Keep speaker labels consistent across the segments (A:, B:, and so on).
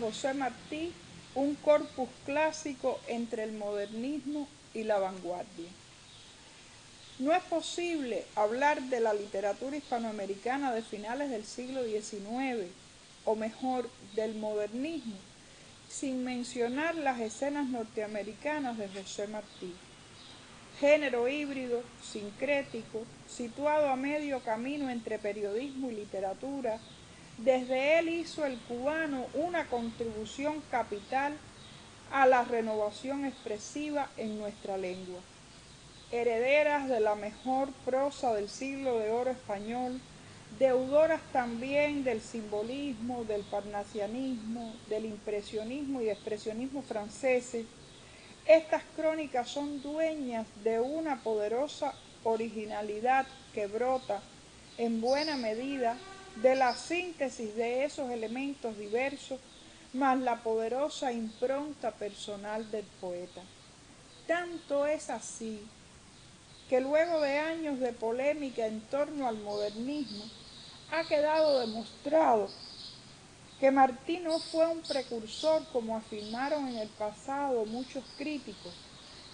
A: José Martí un corpus clásico entre el modernismo y la vanguardia. No es posible hablar de la literatura hispanoamericana de finales del siglo XIX, o mejor, del modernismo, sin mencionar las escenas norteamericanas de José Martí. Género híbrido, sincrético, situado a medio camino entre periodismo y literatura, desde él hizo el cubano una contribución capital a la renovación expresiva en nuestra lengua. Herederas de la mejor prosa del siglo de oro español, deudoras también del simbolismo, del parnasianismo, del impresionismo y expresionismo franceses, estas crónicas son dueñas de una poderosa originalidad que brota, en buena medida, de la síntesis de esos elementos diversos, más la poderosa impronta personal del poeta. Tanto es así que luego de años de polémica en torno al modernismo, ha quedado demostrado que Martí no fue un precursor como afirmaron en el pasado muchos críticos,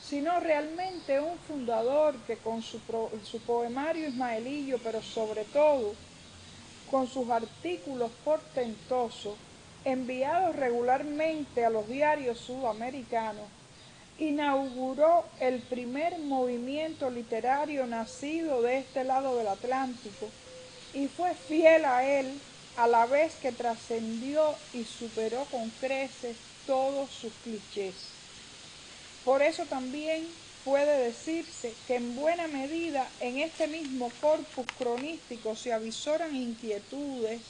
A: sino realmente un fundador que con su poemario ismaelillo, pero sobre todo con sus artículos portentosos, enviados regularmente a los diarios sudamericanos, inauguró el primer movimiento literario nacido de este lado del Atlántico y fue fiel a él a la vez que trascendió y superó con creces todos sus clichés. Por eso también puede decirse que en buena medida en este mismo corpus cronístico se avisoran inquietudes,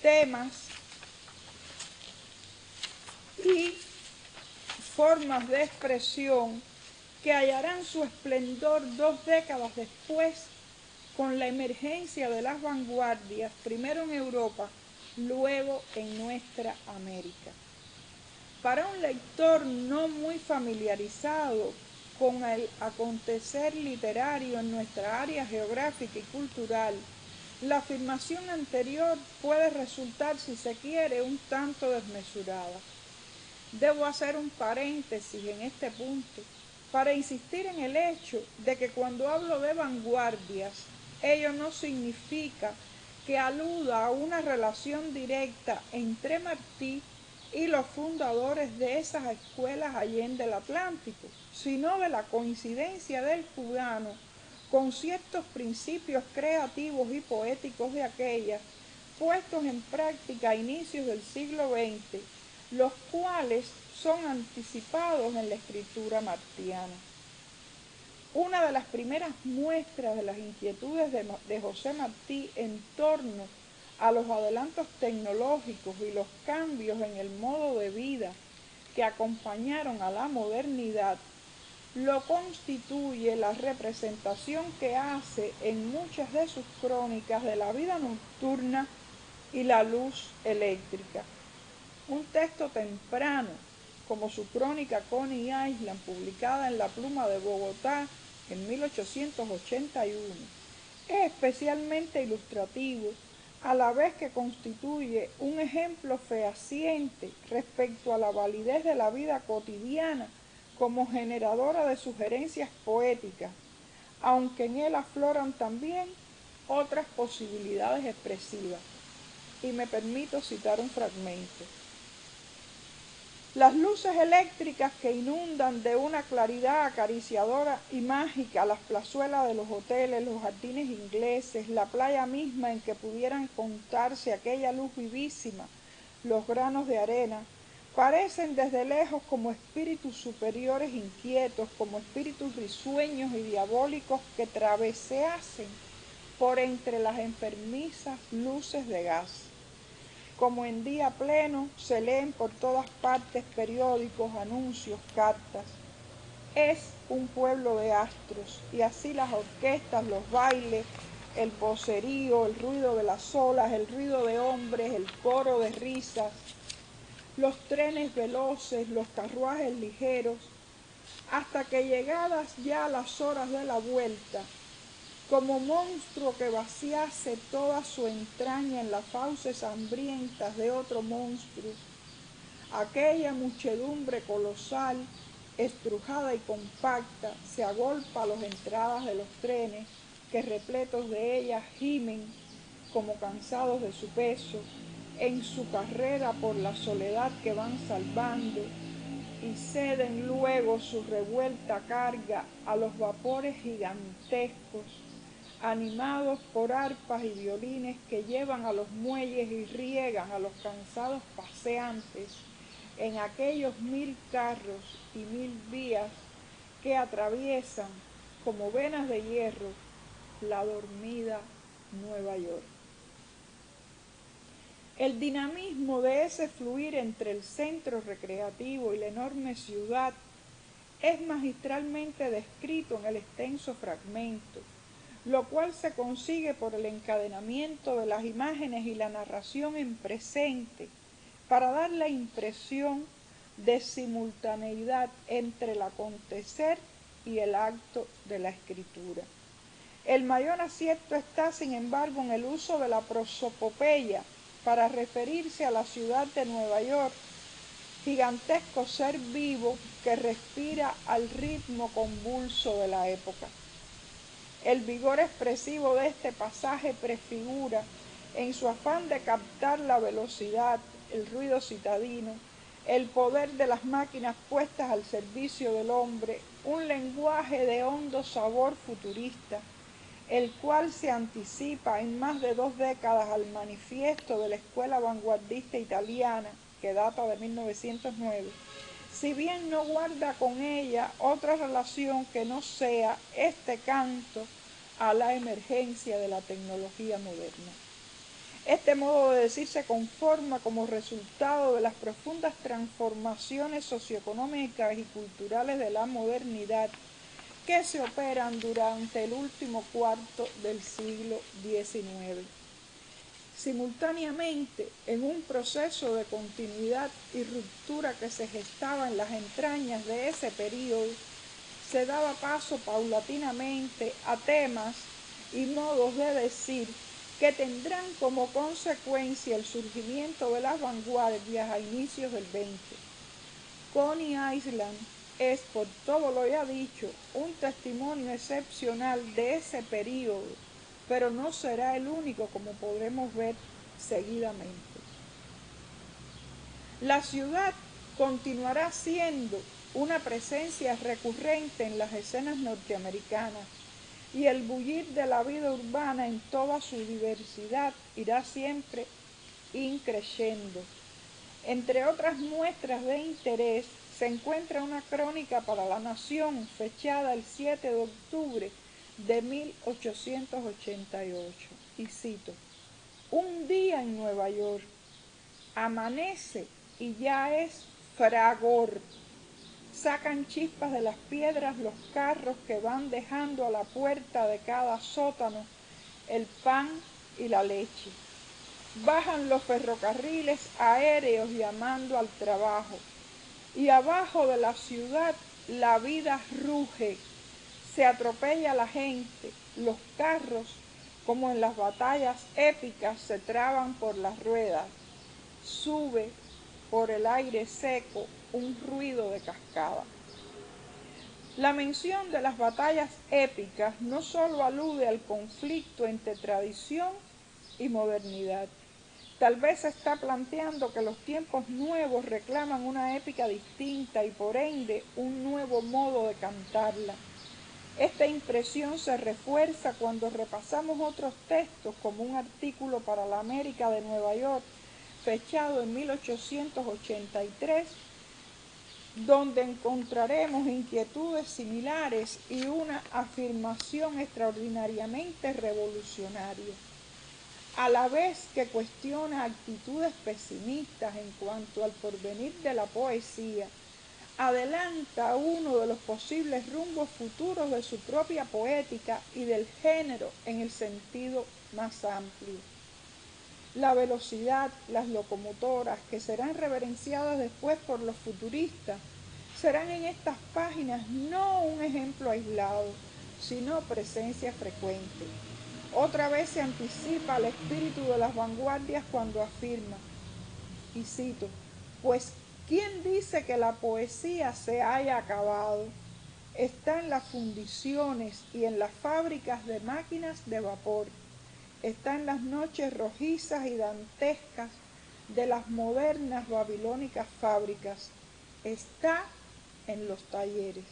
A: temas y formas de expresión que hallarán su esplendor 2 décadas después con la emergencia de las vanguardias, primero en Europa, luego en nuestra América. Para un lector no muy familiarizado con el acontecer literario en nuestra área geográfica y cultural, la afirmación anterior puede resultar, si se quiere, un tanto desmesurada. Debo hacer un paréntesis en este punto para insistir en el hecho de que cuando hablo de vanguardias, ello no significa que aluda a una relación directa entre Martí y los fundadores de esas escuelas allende el Atlántico, sino de la coincidencia del cubano con ciertos principios creativos y poéticos de aquellas, puestos en práctica a inicios del siglo XX, los cuales son anticipados en la escritura martiana. Una de las primeras muestras de las inquietudes de José Martí en torno a los adelantos tecnológicos y los cambios en el modo de vida que acompañaron a la modernidad, lo constituye la representación que hace en muchas de sus crónicas de la vida nocturna y la luz eléctrica. Un texto temprano, como su crónica Coney Island, publicada en La Pluma de Bogotá en 1881, es especialmente ilustrativo, a la vez que constituye un ejemplo fehaciente respecto a la validez de la vida cotidiana como generadora de sugerencias poéticas, aunque en él afloran también otras posibilidades expresivas. Y me permito citar un fragmento. Las luces eléctricas que inundan de una claridad acariciadora y mágica las plazuelas de los hoteles, los jardines ingleses, la playa misma en que pudieran contarse aquella luz vivísima, los granos de arena, parecen desde lejos como espíritus superiores inquietos, como espíritus risueños y diabólicos que traveseasen por entre las enfermizas luces de gas. Como en día pleno se leen por todas partes periódicos, anuncios, cartas. Es un pueblo de astros y así las orquestas, los bailes, el vocerío, el ruido de las olas, el ruido de hombres, el coro de risas, los trenes veloces, los carruajes ligeros, hasta que llegadas ya las horas de la vuelta, como monstruo que vaciase toda su entraña en las fauces hambrientas de otro monstruo, aquella muchedumbre colosal, estrujada y compacta, se agolpa a las entradas de los trenes que repletos de ella gimen como cansados de su peso, en su carrera por la soledad que van salvando, y ceden luego su revuelta carga a los vapores gigantescos, animados por arpas y violines que llevan a los muelles y riegan a los cansados paseantes en aquellos 1000 carros y 1000 vías que atraviesan como venas de hierro la dormida Nueva York. El dinamismo de ese fluir entre el centro recreativo y la enorme ciudad es magistralmente descrito en el extenso fragmento, lo cual se consigue por el encadenamiento de las imágenes y la narración en presente para dar la impresión de simultaneidad entre el acontecer y el acto de la escritura. El mayor acierto está, sin embargo, en el uso de la prosopopeya para referirse a la ciudad de Nueva York, gigantesco ser vivo que respira al ritmo convulso de la época. El vigor expresivo de este pasaje prefigura, en su afán de captar la velocidad, el ruido citadino, el poder de las máquinas puestas al servicio del hombre, un lenguaje de hondo sabor futurista, el cual se anticipa en más de 2 décadas al manifiesto de la escuela vanguardista italiana, que data de 1909, si bien no guarda con ella otra relación que no sea este canto a la emergencia de la tecnología moderna. Este modo de decir se conforma como resultado de las profundas transformaciones socioeconómicas y culturales de la modernidad que se operan durante el último cuarto del siglo XIX. Simultáneamente, en un proceso de continuidad y ruptura que se gestaba en las entrañas de ese período, se daba paso paulatinamente a temas y modos de decir que tendrán como consecuencia el surgimiento de las vanguardias a inicios del XX. Coney Island es, por todo lo ya dicho, un testimonio excepcional de ese período, pero no será el único, como podremos ver seguidamente. La ciudad continuará siendo una presencia recurrente en las escenas norteamericanas y el bullir de la vida urbana en toda su diversidad irá siempre increciendo. Entre otras muestras de interés se encuentra una crónica para La Nación fechada el 7 de octubre de 1888 y cito: un día en Nueva York, amanece y ya es fragor. Sacan chispas de las piedras los carros que van dejando a la puerta de cada sótano el pan y la leche. Bajan los ferrocarriles aéreos llamando al trabajo. Y abajo de la ciudad la vida ruge. Se atropella la gente. Los carros, como en las batallas épicas, se traban por las ruedas. Sube por el aire seco un ruido de cascada. La mención de las batallas épicas no solo alude al conflicto entre tradición y modernidad. Tal vez se está planteando que los tiempos nuevos reclaman una épica distinta y por ende un nuevo modo de cantarla. Esta impresión se refuerza cuando repasamos otros textos, como un artículo para la América de Nueva York, fechado en 1883, donde encontraremos inquietudes similares y una afirmación extraordinariamente revolucionaria. A la vez que cuestiona actitudes pesimistas en cuanto al porvenir de la poesía, adelanta uno de los posibles rumbos futuros de su propia poética y del género en el sentido más amplio. La velocidad, las locomotoras, que serán reverenciadas después por los futuristas, serán en estas páginas no un ejemplo aislado, sino presencia frecuente. Otra vez se anticipa al espíritu de las vanguardias cuando afirma, y cito: pues ¿Quién dice que la poesía se haya acabado? Está en las fundiciones y en las fábricas de máquinas de vapor. Está en las noches rojizas y dantescas de las modernas babilónicas fábricas. Está en los talleres.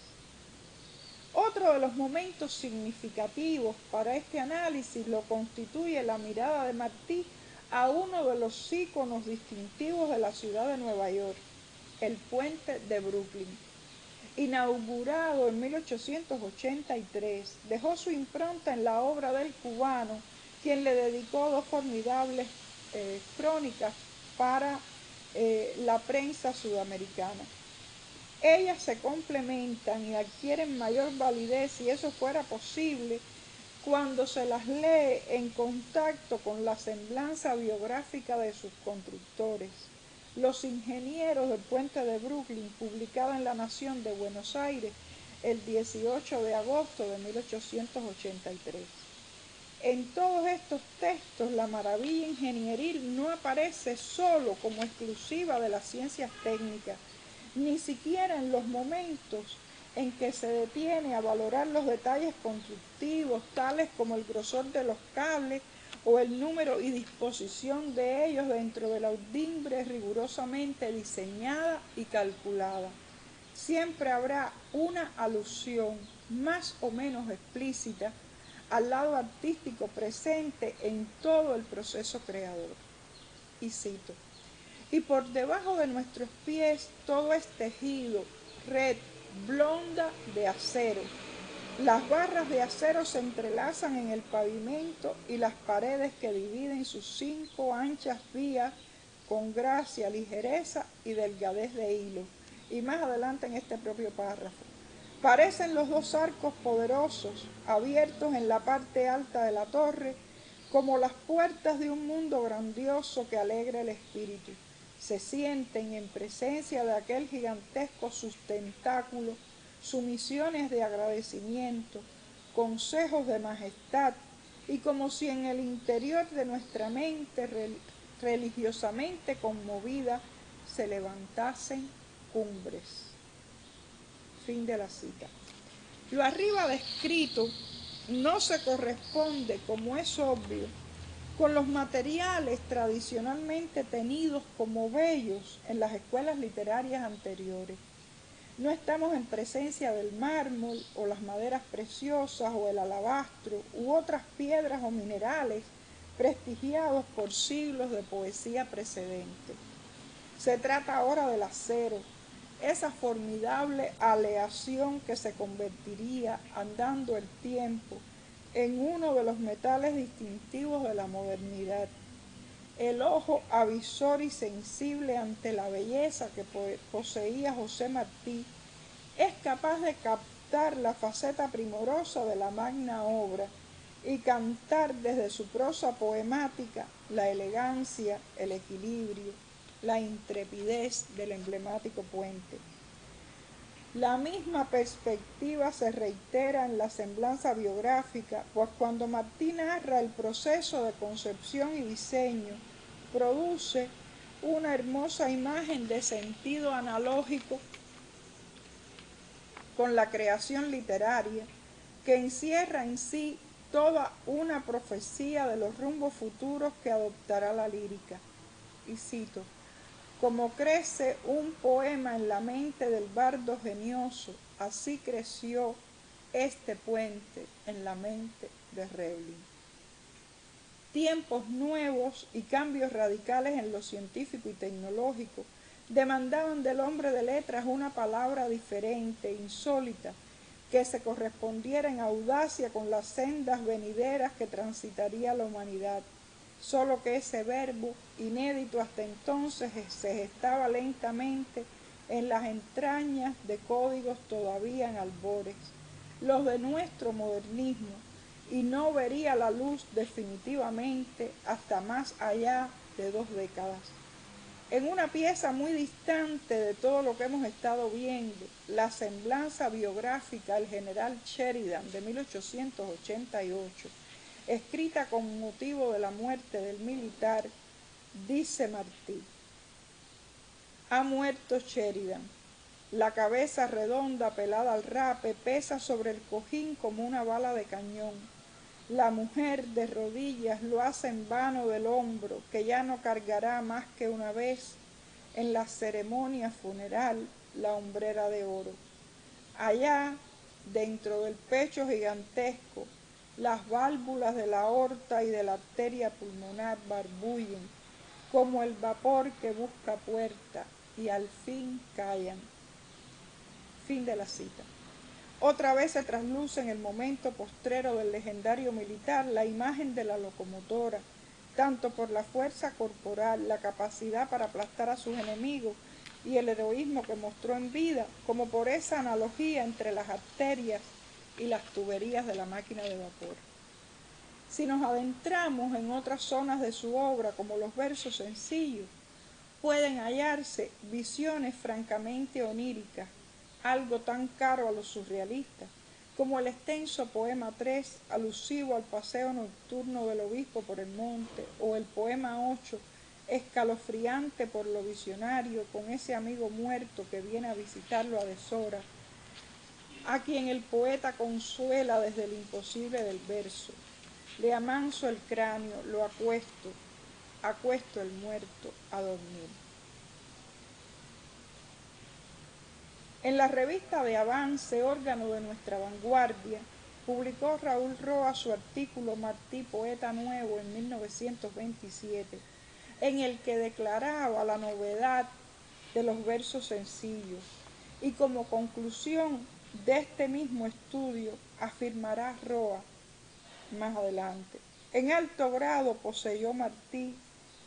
A: Otro de los momentos significativos para este análisis lo constituye la mirada de Martí a uno de los íconos distintivos de la ciudad de Nueva York, el puente de Brooklyn. Inaugurado en 1883, dejó su impronta en la obra del cubano, quien le dedicó dos formidables crónicas para la prensa sudamericana. Ellas se complementan y adquieren mayor validez, si eso fuera posible, cuando se las lee en contacto con la semblanza biográfica de sus constructores, los ingenieros del puente de Brooklyn, publicada en La Nación de Buenos Aires el 18 de agosto de 1883. En todos estos textos, la maravilla ingenieril no aparece solo como exclusiva de las ciencias técnicas, ni siquiera en los momentos en que se detiene a valorar los detalles constructivos, tales como el grosor de los cables o el número y disposición de ellos dentro de la urdimbre rigurosamente diseñada y calculada. Siempre habrá una alusión, más o menos explícita, al lado artístico presente en todo el proceso creador. Y cito: y por debajo de nuestros pies todo es tejido, red, blonda de acero. Las barras de acero se entrelazan en el pavimento y las paredes que dividen sus 5 anchas vías con gracia, ligereza y delgadez de hilo. Y más adelante en este propio párrafo: parecen los 2 arcos poderosos abiertos en la parte alta de la torre como las puertas de un mundo grandioso que alegra el espíritu. Se sienten en presencia de aquel gigantesco sustentáculo, sumisiones de agradecimiento, consejos de majestad, y como si en el interior de nuestra mente religiosamente conmovida se levantasen cumbres. Fin de la cita. Lo arriba descrito no se corresponde, como es obvio, con los materiales tradicionalmente tenidos como bellos en las escuelas literarias anteriores. No estamos en presencia del mármol o las maderas preciosas o el alabastro u otras piedras o minerales prestigiados por siglos de poesía precedente. Se trata ahora del acero, esa formidable aleación que se convertiría, andando el tiempo, en uno de los metales distintivos de la modernidad. El ojo avisor y sensible ante la belleza que poseía José Martí es capaz de captar la faceta primorosa de la magna obra y cantar desde su prosa poemática la elegancia, el equilibrio, la intrepidez del emblemático puente. La misma perspectiva se reitera en la semblanza biográfica, pues cuando Martí narra el proceso de concepción y diseño, produce una hermosa imagen de sentido analógico con la creación literaria, que encierra en sí toda una profecía de los rumbos futuros que adoptará la lírica. Y cito: como crece un poema en la mente del bardo genioso, así creció este puente en la mente de Reublin. Tiempos nuevos y cambios radicales en lo científico y tecnológico demandaban del hombre de letras una palabra diferente, insólita, que se correspondiera en audacia con las sendas venideras que transitaría la humanidad. Solo que ese verbo, inédito hasta entonces, se gestaba lentamente en las entrañas de códigos todavía en albores, los de nuestro modernismo, y no vería la luz definitivamente hasta más allá de 2 décadas. En una pieza muy distante de todo lo que hemos estado viendo, la semblanza biográfica del general Sheridan de 1888, escrita con motivo de la muerte del militar, dice Martí: Ha muerto Sheridan. La cabeza redonda pelada al rape pesa sobre el cojín como una bala de cañón. La mujer de rodillas lo hace en vano del hombro, que ya no cargará más que una vez en la ceremonia funeral la hombrera de oro. Allá, dentro del pecho gigantesco, las válvulas de la aorta y de la arteria pulmonar barbullen como el vapor que busca puerta y al fin callan. Fin de la cita. Otra vez se trasluce en el momento postrero del legendario militar la imagen de la locomotora, tanto por la fuerza corporal, la capacidad para aplastar a sus enemigos y el heroísmo que mostró en vida, como por esa analogía entre las arterias y las tuberías de la máquina de vapor. Si nos adentramos en otras zonas de su obra, como los versos sencillos, pueden hallarse visiones francamente oníricas, algo tan caro a los surrealistas, como el extenso poema 3, alusivo al paseo nocturno del obispo por el monte, o el poema 8, escalofriante por lo visionario, con ese amigo muerto que viene a visitarlo a deshora, a quien el poeta consuela desde el imposible del verso. Le amanso el cráneo, lo acuesto el muerto a dormir. En la revista de Avance, órgano de nuestra vanguardia, publicó Raúl Roa su artículo Martí, poeta nuevo, en 1927, en el que declaraba la novedad de los versos sencillos, y como conclusión de este mismo estudio afirmará Roa más adelante: en alto grado poseyó Martí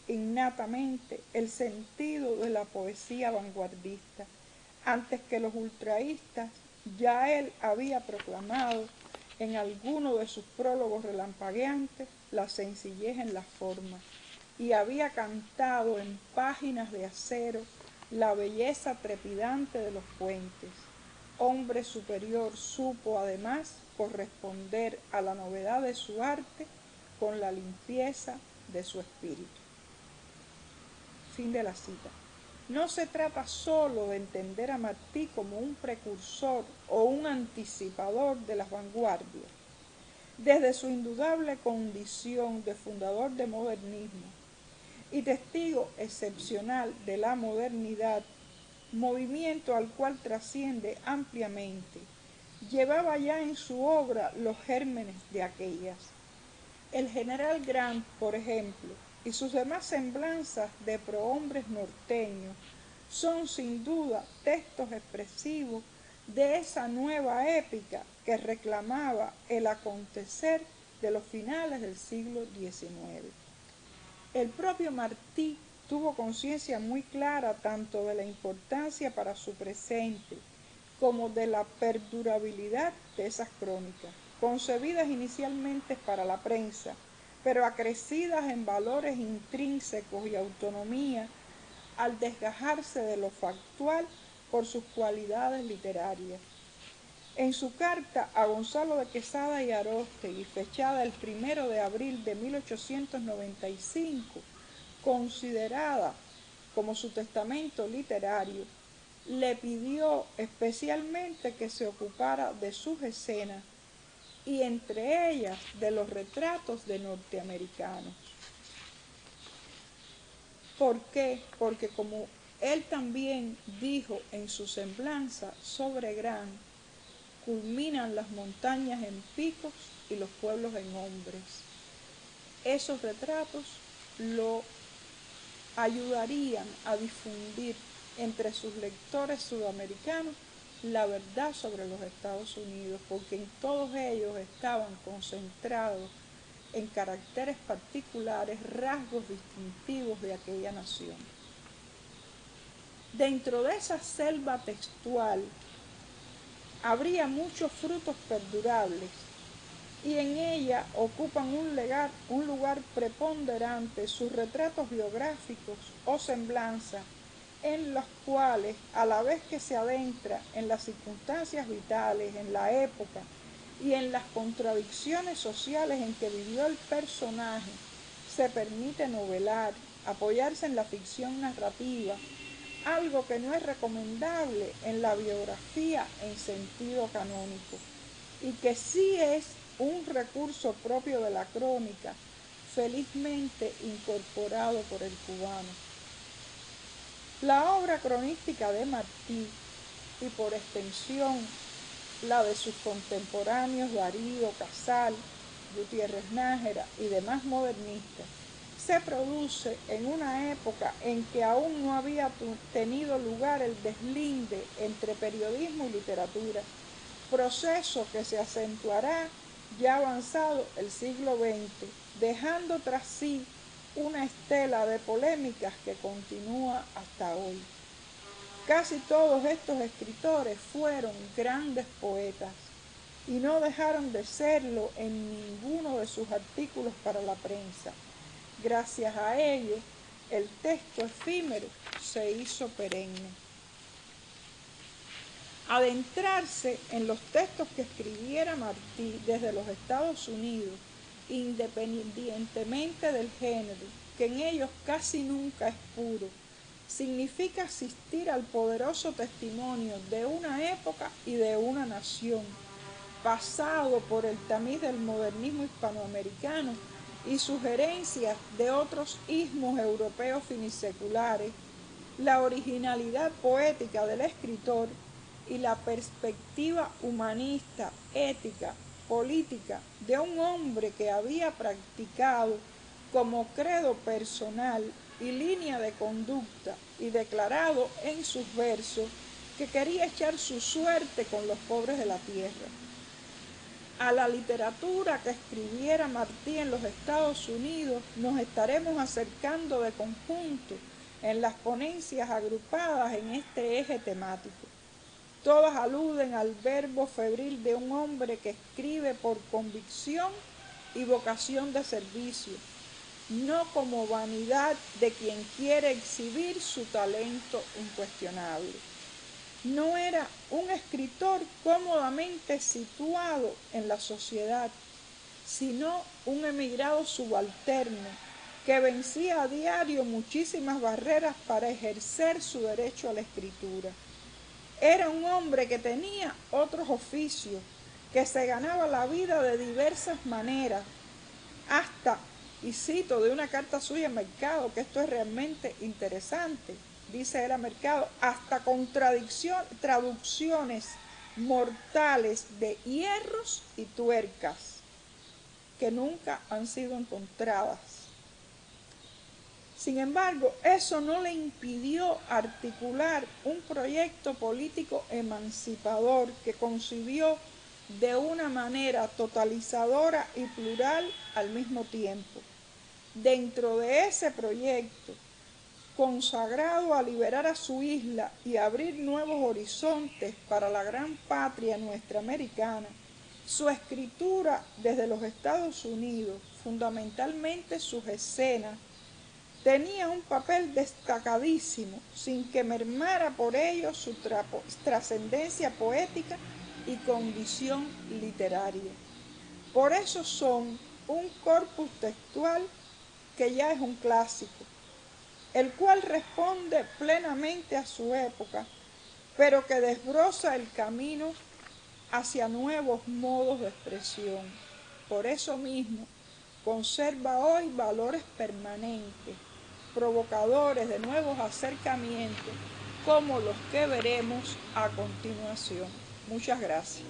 A: innatamente el sentido de la poesía vanguardista. Antes que los ultraístas, ya él había proclamado en alguno de sus prólogos relampagueantes la sencillez en la forma, y había cantado en páginas de acero la belleza trepidante de los puentes. Hombre superior, supo además corresponder a la novedad de su arte con la limpieza de su espíritu. Fin de la cita. No se trata solo de entender a Martí como un precursor o un anticipador de las vanguardias. Desde su indudable condición de fundador del modernismo y testigo excepcional de la modernidad, movimiento al cual trasciende ampliamente, llevaba ya en su obra los gérmenes de aquellas. El general Grant, por ejemplo, y sus demás semblanzas de prohombres norteños son sin duda textos expresivos de esa nueva épica que reclamaba el acontecer de los finales del siglo XIX. El propio Martí tuvo conciencia muy clara tanto de la importancia para su presente como de la perdurabilidad de esas crónicas, concebidas inicialmente para la prensa, pero acrecidas en valores intrínsecos y autonomía al desgajarse de lo factual por sus cualidades literarias. En su carta a Gonzalo de Quesada y Aróstegui, fechada el 1 de abril de 1895, considerada como su testamento literario, le pidió especialmente que se ocupara de sus escenas y entre ellas de los retratos de norteamericanos. ¿Por qué? Porque como él también dijo en su semblanza sobre Grant, culminan las montañas en picos y los pueblos en hombres. Esos retratos lo ayudarían a difundir entre sus lectores sudamericanos la verdad sobre los Estados Unidos, porque en todos ellos estaban concentrados en caracteres particulares, rasgos distintivos de aquella nación. Dentro de esa selva textual habría muchos frutos perdurables y en ella ocupan un lugar preponderante sus retratos biográficos o semblanzas, en los cuales, a la vez que se adentra en las circunstancias vitales, en la época y en las contradicciones sociales en que vivió el personaje, se permite novelar, apoyarse en la ficción narrativa, algo que no es recomendable en la biografía en sentido canónico, y que sí es un recurso propio de la crónica, felizmente incorporado por el cubano. La obra cronística de Martí, y por extensión la de sus contemporáneos Darío, Casal, Gutiérrez Nájera y demás modernistas, se produce en una época en que aún no había tenido lugar el deslinde entre periodismo y literatura, proceso que se acentuará ya avanzado el siglo XX, dejando tras sí una estela de polémicas que continúa hasta hoy. Casi todos estos escritores fueron grandes poetas y no dejaron de serlo en ninguno de sus artículos para la prensa. Gracias a ello, el texto efímero se hizo perenne. Adentrarse en los textos que escribiera Martí desde los Estados Unidos, independientemente del género, que en ellos casi nunca es puro, significa asistir al poderoso testimonio de una época y de una nación, pasado por el tamiz del modernismo hispanoamericano y sugerencias de otros ismos europeos finiseculares, la originalidad poética del escritor y la perspectiva humanista, ética, política de un hombre que había practicado como credo personal y línea de conducta y declarado en sus versos que quería echar su suerte con los pobres de la tierra. A la literatura que escribiera Martí en los Estados Unidos nos estaremos acercando de conjunto en las ponencias agrupadas en este eje temático. Todas aluden al verbo febril de un hombre que escribe por convicción y vocación de servicio, no como vanidad de quien quiere exhibir su talento incuestionable. No era un escritor cómodamente situado en la sociedad, sino un emigrado subalterno que vencía a diario muchísimas barreras para ejercer su derecho a la escritura. Era un hombre que tenía otros oficios, que se ganaba la vida de diversas maneras, hasta, y cito de una carta suya a Mercado, que esto es realmente interesante, dice él a Mercado, hasta con traducciones mortales de hierros y tuercas que nunca han sido encontradas. Sin embargo, eso no le impidió articular un proyecto político emancipador que concibió de una manera totalizadora y plural al mismo tiempo. Dentro de ese proyecto, consagrado a liberar a su isla y abrir nuevos horizontes para la gran patria nuestra americana, su escritura desde los Estados Unidos, fundamentalmente sus escenas, tenía un papel destacadísimo, sin que mermara por ello su trascendencia poética y condición literaria. Por eso son un corpus textual que ya es un clásico, el cual responde plenamente a su época, pero que desbroza el camino hacia nuevos modos de expresión. Por eso mismo, conserva hoy valores permanentes, provocadores de nuevos acercamientos, como los que veremos a continuación. Muchas gracias.